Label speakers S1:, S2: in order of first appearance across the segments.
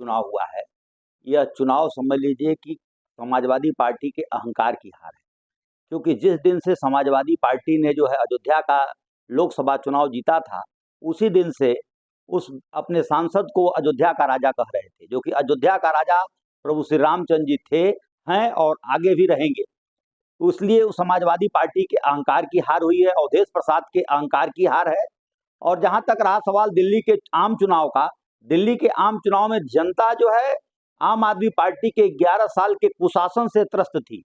S1: चुनाव हुआ है, यह चुनाव समझ लीजिए कि समाजवादी पार्टी के अहंकार की हार है। क्योंकि जिस दिन से समाजवादी पार्टी ने जो है अयोध्या का लोकसभा चुनाव जीता था, उसी दिन से उस अपने सांसद को अयोध्या का राजा कह रहे थे, जो कि अयोध्या का राजा प्रभु श्री रामचंद्र जी थे, हैं और आगे भी रहेंगे। तो इसलिए उस समाजवादी पार्टी के अहंकार की हार हुई है, अवधेश प्रसाद के अहंकार की हार है। और जहां तक रहा सवाल दिल्ली के आम चुनाव का, दिल्ली के आम चुनाव में जनता जो है आम आदमी पार्टी के 11 साल के कुशासन से त्रस्त थी,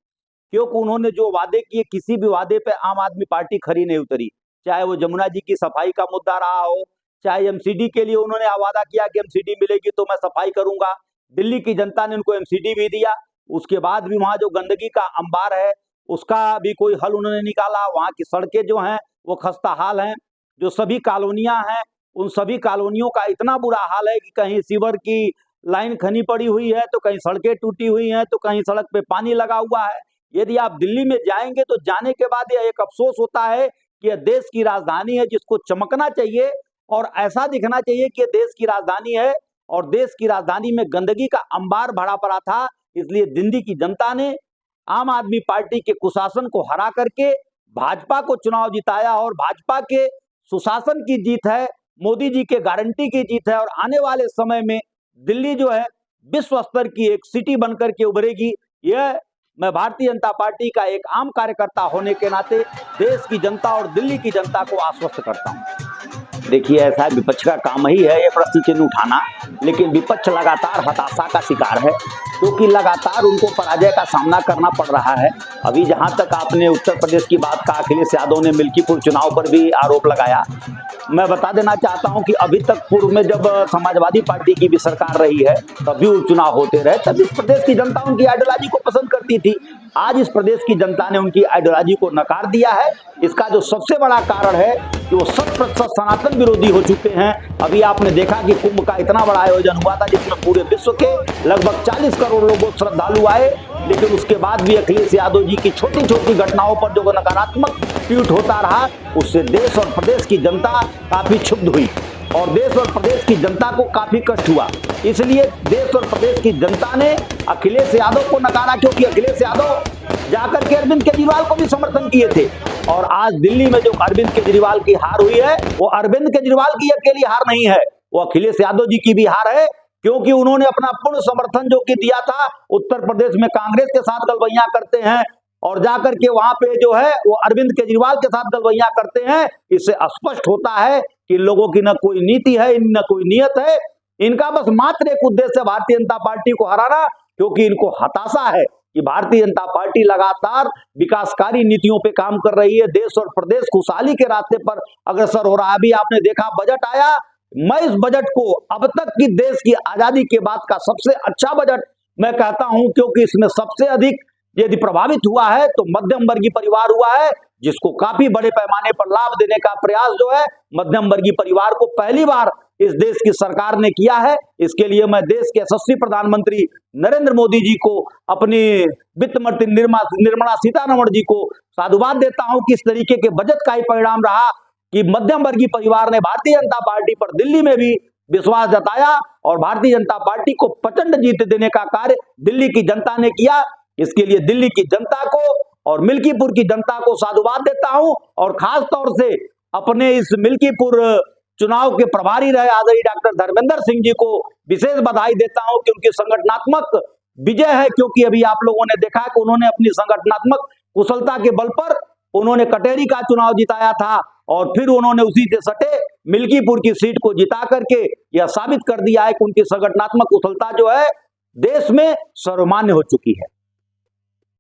S1: क्योंकि उन्होंने जो वादे किए, किसी भी वादे पे आम आदमी पार्टी खरी नहीं उतरी। चाहे वो जमुना जी की सफाई का मुद्दा रहा हो, चाहे एमसीडी के लिए उन्होंने वादा किया कि एमसीडी मिलेगी तो मैं सफाई करूंगा, दिल्ली की जनता ने उनको एमसीडी भी दिया। उसके बाद भी वहां जो गंदगी का अंबार है उसका भी कोई हल उन्होंने निकाला। वहां की सड़कें जो हैं वो खस्ता हाल हैं, जो सभी कॉलोनियां हैं उन सभी कॉलोनियों का इतना बुरा हाल है कि कहीं सीवर की लाइन खनी पड़ी हुई है, तो कहीं सड़कें टूटी हुई हैं, तो कहीं सड़क पे पानी लगा हुआ है। यदि आप दिल्ली में जाएंगे तो जाने के बाद यह एक अफसोस होता है कि यह देश की राजधानी है, जिसको चमकना चाहिए और ऐसा दिखना चाहिए कि यह देश की राजधानी है, और देश की राजधानी में गंदगी का अंबार भरा पड़ा था। इसलिए दिल्ली की जनता ने आम आदमी पार्टी के कुशासन को हरा करके भाजपा को चुनाव जिताया, और भाजपा के सुशासन की जीत है, मोदी जी के गारंटी की जीत है। और आने वाले समय में दिल्ली जो है विश्व स्तर की एक सिटी बनकर के उभरेगी। यह मैं भारतीय जनता पार्टी का एक आम कार्यकर्ता होने के नाते देश की जनता और दिल्ली की जनता को आश्वस्त करता हूं। देखिए, ऐसा विपक्ष का काम ही है ये प्रश्न चिन्ह उठाना, लेकिन विपक्ष लगातार हताशा का शिकार है, क्योंकि लगातार उनको पराजय का सामना करना पड़ रहा है। अभी जहां तक आपने उत्तर प्रदेश की बात कहा, अखिलेश यादव ने मिल्कीपुर चुनाव पर भी आरोप लगाया। मैं बता देना चाहता हूं कि अभी तक पूर्व में जब समाजवादी पार्टी की भी सरकार रही है, तभी उपचुनाव होते रहे, तब इस प्रदेश की जनता उनकी आइडियोलॉजी को पसंद करती थी। आज इस प्रदेश की जनता ने उनकी आइडियोलॉजी को नकार दिया है। इसका जो सबसे बड़ा कारण है कि वो 100% सनातन विरोधी हो चुके हैं। अभी आपने देखा कि कुंभ का इतना बड़ा आयोजन हुआ था, जिसमें पूरे विश्व के लगभग 40 करोड़ लोग श्रद्धालु आए, लेकिन उसके बाद भी अखिलेश यादव जी की छोटी छोटी घटनाओं पर जो नकारात्मक ट्वीट होता रहा, उससे देश और प्रदेश की जनता काफी क्षुब्ध हुई और देश और प्रदेश की जनता को काफी कष्ट हुआ। इसलिए देश और प्रदेश की जनता ने अखिलेश यादव को नकारा, क्योंकि अखिलेश यादव जाकर के अरविंद केजरीवाल को भी समर्थन किए थे। और आज दिल्ली में जो अरविंद केजरीवाल की हार हुई है, वो अरविंद केजरीवाल की अकेली हार नहीं है, वो अखिलेश यादव जी की भी हार है, क्योंकि उन्होंने अपना पूर्ण समर्थन जो कि दिया था, उत्तर प्रदेश में कांग्रेस के साथ गलबैया करते हैं और जाकर के वहां पे जो है वो अरविंद केजरीवाल के साथ गलबैया करते हैं। इससे स्पष्ट होता है कि लोगों की न कोई नीति है, न कोई नियत है, इनका बस मात्र एक उद्देश्य है भारतीय जनता पार्टी को हराना, क्योंकि इनको हताशा है कि भारतीय जनता पार्टी लगातार विकासकारी नीतियों पे काम कर रही है, देश और प्रदेश खुशहाली के रास्ते पर अग्रसर हो रहा है। अभी आपने देखा बजट आया, मैं इस बजट को अब तक की देश की आजादी के बाद का सबसे अच्छा बजट मैं कहता हूं, क्योंकि इसमें सबसे अधिक यदि प्रभावित हुआ है तो मध्यम वर्गीय परिवार हुआ है, जिसको काफी बड़े पैमाने पर लाभ देने का प्रयास जो है मध्यम वर्गीय परिवार को पहली बार इस देश की सरकार ने किया है। इसके लिए मैं देश के यशस्वी प्रधानमंत्री नरेंद्र मोदी जी को, अपनी वित्त मंत्री निर्मला सीतारमण जी को साधुवाद देता हूं कि इस तरीके के बजट का ही परिणाम रहा कि मध्यम वर्गीय परिवार ने भारतीय जनता पार्टी पर दिल्ली में भी विश्वास जताया और भारतीय जनता पार्टी को प्रचंड जीत देने का कार्य दिल्ली की जनता ने किया। इसके लिए दिल्ली की जनता को और मिल्कीपुर की जनता को साधुवाद देता हूं, और खास तौर से अपने इस मिल्कीपुर चुनाव के प्रभारी रहे आदरणीय डॉक्टर धर्मेंद्र सिंह जी को विशेष बधाई देता हूं कि उनकी संगठनात्मक विजय है, क्योंकि अभी आप लोगों ने देखा कि उन्होंने अपनी संगठनात्मक कुशलता के बल पर उन्होंने कटेरी का चुनाव जिताया था, और फिर उन्होंने उसी से सटे मिल्कीपुर की सीट को जिता करके यह साबित कर दिया है कि उनकी संगठनात्मक कुशलता जो है देश में सर्वमान्य हो चुकी है।